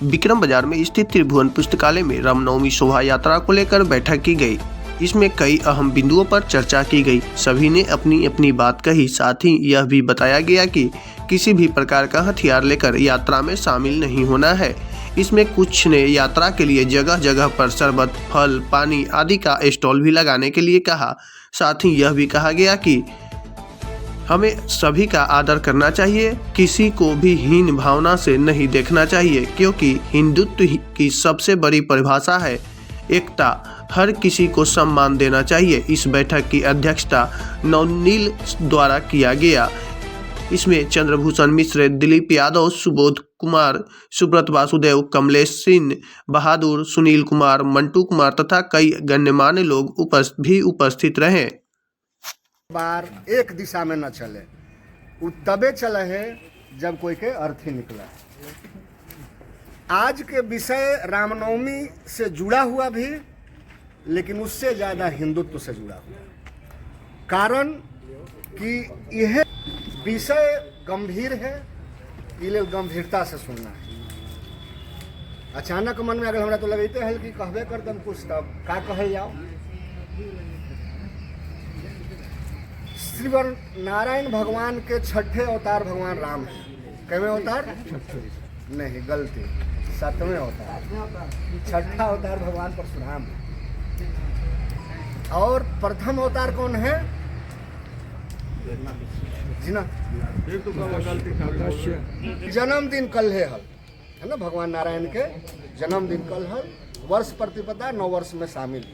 विक्रम बाजार में स्थित त्रिभुवन पुस्तकालय में रामनवमी शोभा यात्रा को लेकर बैठक की गई। इसमें कई अहम बिंदुओं पर चर्चा की गई। सभी ने अपनी अपनी बात कही। साथ ही यह भी बताया गया कि किसी भी प्रकार का हथियार लेकर यात्रा में शामिल नहीं होना है। इसमें कुछ ने यात्रा के लिए जगह जगह पर शरबत, फल, पानी आदि का स्टॉल भी लगाने के लिए कहा। साथ ही यह भी कहा गया कि हमें सभी का आदर करना चाहिए, किसी को भी हीन भावना से नहीं देखना चाहिए, क्योंकि हिंदुत्व की सबसे बड़ी परिभाषा है एकता। हर किसी को सम्मान देना चाहिए। इस बैठक की अध्यक्षता नवनील द्वारा किया गया। इसमें चंद्रभूषण मिश्र, दिलीप यादव, सुबोध कुमार, सुब्रत वासुदेव, कमलेश सिंह बहादुर, सुनील कुमार, मंटू कुमार तथा कई गण्यमान्य लोग भी उपस्थित रहे। बार एक दिशा में न चले, वो तबे चले है जब कोई के अर्थी निकला। आज के विषय रामनवमी से जुड़ा हुआ भी, लेकिन उससे ज्यादा हिंदुत्व से जुड़ा हुआ। कारण कि यह विषय गंभीर है, ये गंभीरता से सुनना है। अचानक मन में अगर हमरा तो लगते है कि कहबे कर दम कुछ, तब का कहे जाओ। श्री नारायण भगवान के छठे अवतार भगवान राम है। कैवे अवतार? नहीं, गलती, 7वें अवतार। छठा अवतार भगवान परशुराम है। और प्रथम अवतार कौन है जी ना? जन्मदिन कल है ना, भगवान नारायण के जन्मदिन कल है। वर्ष प्रतिपदा 9 वर्ष में शामिल।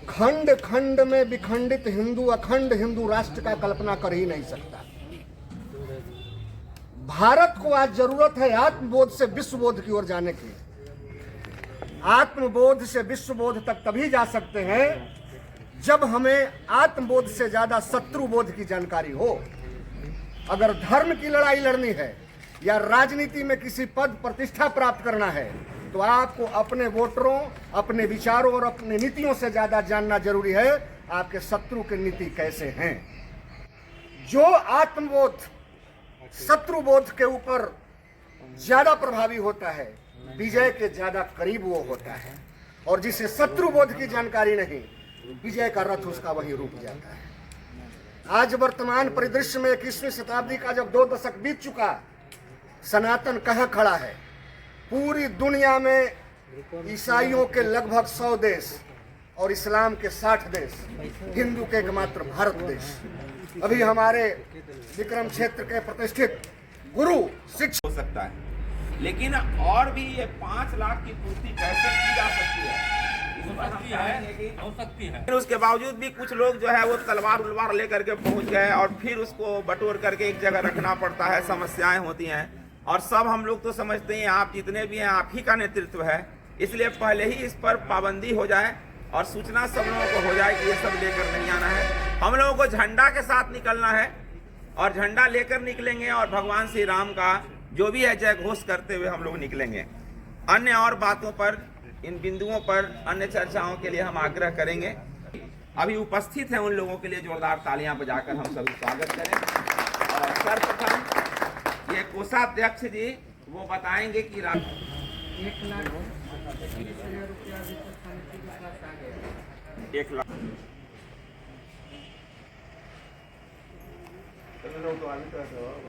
खंड खंड में विखंडित हिंदू अखंड हिंदू राष्ट्र का कल्पना कर ही नहीं सकता। भारत को आज जरूरत है आत्मबोध से विश्वबोध की ओर जाने की। आत्मबोध से विश्वबोध तक तभी जा सकते हैं जब हमें आत्मबोध से ज्यादा शत्रुबोध की जानकारी हो। अगर धर्म की लड़ाई लड़नी है या राजनीति में किसी पद प्रतिष्ठा प्राप्त करना है, तो आपको अपने वोटरों, अपने विचारों और अपनी नीतियों से ज्यादा जानना जरूरी है आपके शत्रु की नीति कैसे हैं। जो आत्मबोध शत्रुबोध के ऊपर ज्यादा प्रभावी होता है, विजय के ज्यादा करीब वो होता है। और जिसे शत्रुबोध की जानकारी नहीं, विजय का रथ उसका वहीं रुक जाता है। आज वर्तमान परिदृश्य में 21वीं शताब्दी का जब 2 दशक बीत चुका, सनातन कहाँ खड़ा है? पूरी दुनिया में ईसाइयों के लगभग 100 देश और इस्लाम के 60 देश, हिंदू के एकमात्र भारत देश। अभी हमारे विक्रम क्षेत्र के प्रतिष्ठित गुरु शिक्षक हो सकता है, लेकिन और भी ये 5 लाख की पूर्ति कैसे की जा सकती है? हो सकती है। फिर उसके बावजूद भी कुछ लोग जो है वो तलवार उलवार लेकर के पहुंच गए और फिर उसको बटोर करके एक जगह रखना पड़ता है। समस्याएं होती हैं और सब हम लोग तो समझते हैं आप जितने भी हैं आप ही का नेतृत्व है, इसलिए पहले ही इस पर पाबंदी हो जाए और सूचना सब लोगों को हो जाए कि ये सब लेकर नहीं आना है। हम लोगों को झंडा के साथ निकलना है और झंडा लेकर निकलेंगे और भगवान श्री राम का जो भी है जय घोष करते हुए हम लोग निकलेंगे। अन्य और बातों पर, इन बिंदुओं पर अन्य चर्चाओं के लिए हम आग्रह करेंगे। अभी उपस्थित हैं उन लोगों के लिए जोरदार तालियां बजाकर हम सभी स्वागत करें। और सर्वप्रथम ये कोषाध्यक्ष जी वो बताएंगे कि 1 लाख